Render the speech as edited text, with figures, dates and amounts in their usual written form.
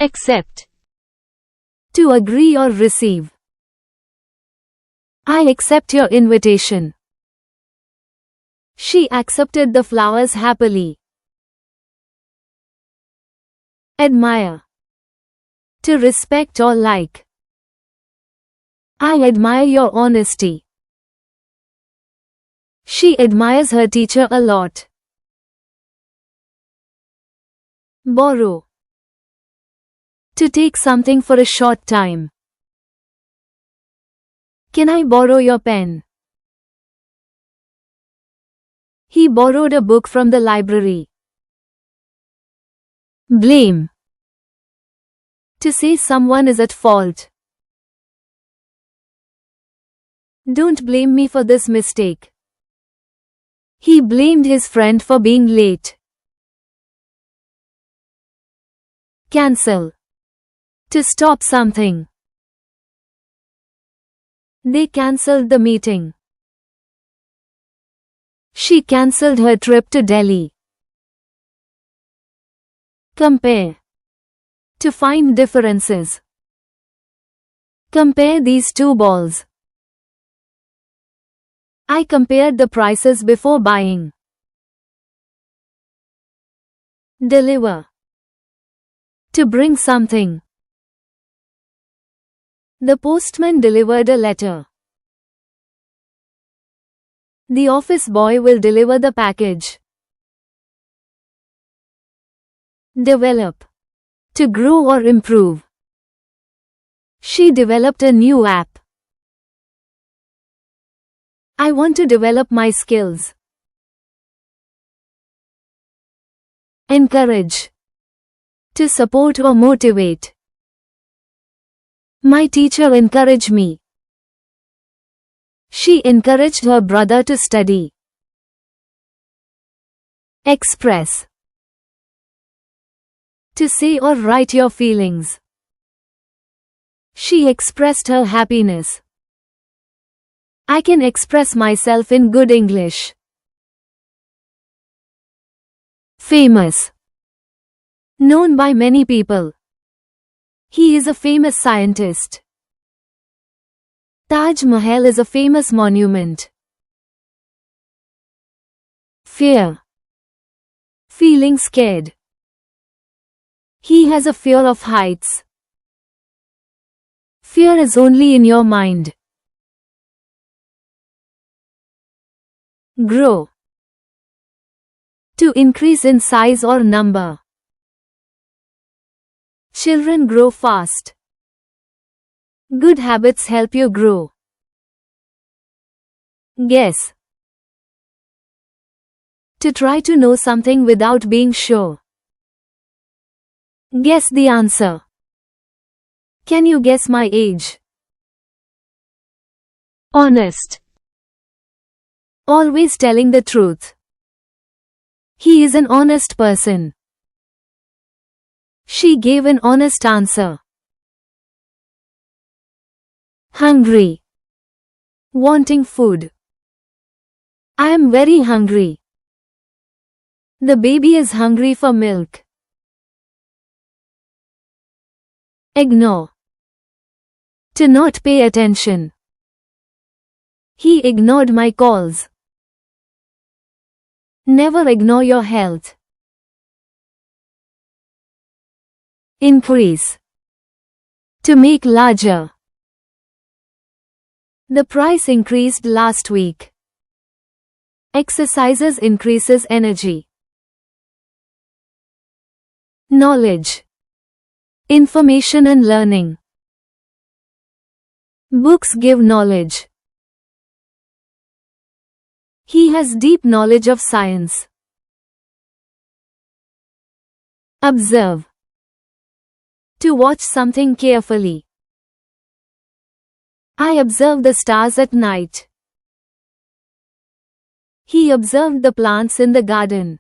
Accept. To agree or receive. I accept your invitation. She accepted the flowers happily. Admire. To respect or like. I admire your honesty. She admires her teacher a lot. Borrow. To take something for a short time. Can I borrow your pen? He borrowed a book from the library. Blame. To say someone is at fault. Don't blame me for this mistake. He blamed his friend for being late. Cancel. To stop something. They cancelled the meeting. She cancelled her trip to Delhi. Compare. To find differences. Compare these two balls. I compared the prices before buying. Deliver. To bring something. The postman delivered a letter. The office boy will deliver the package. Develop. To grow or improve. She developed a new app. I want to develop my skills. Encourage. To support or motivate. My teacher encouraged me. She encouraged her brother to study. Express. To say or write your feelings. She expressed her happiness. I can express myself in good English. Famous. Known by many people. He is a famous scientist. Taj Mahal is a famous monument. Fear. Feeling scared. He has a fear of heights. Fear is only in your mind. Grow. To increase in size or number. Children grow fast. Good habits help you grow. Guess. To try to know something without being sure. Guess the answer. Can you guess my age? Honest. Always telling the truth. He is an honest person. She gave an honest answer. Hungry. Wanting food. I am very hungry. The baby is hungry for milk. Ignore. To not pay attention. He ignored my calls. Never ignore your health. Increase. To make larger. The price increased last week. Exercises increases energy. Knowledge. Information and learning. Books give knowledge. He has deep knowledge of science. Observe. To watch something carefully. I observe the stars at night. He observed the plants in the garden.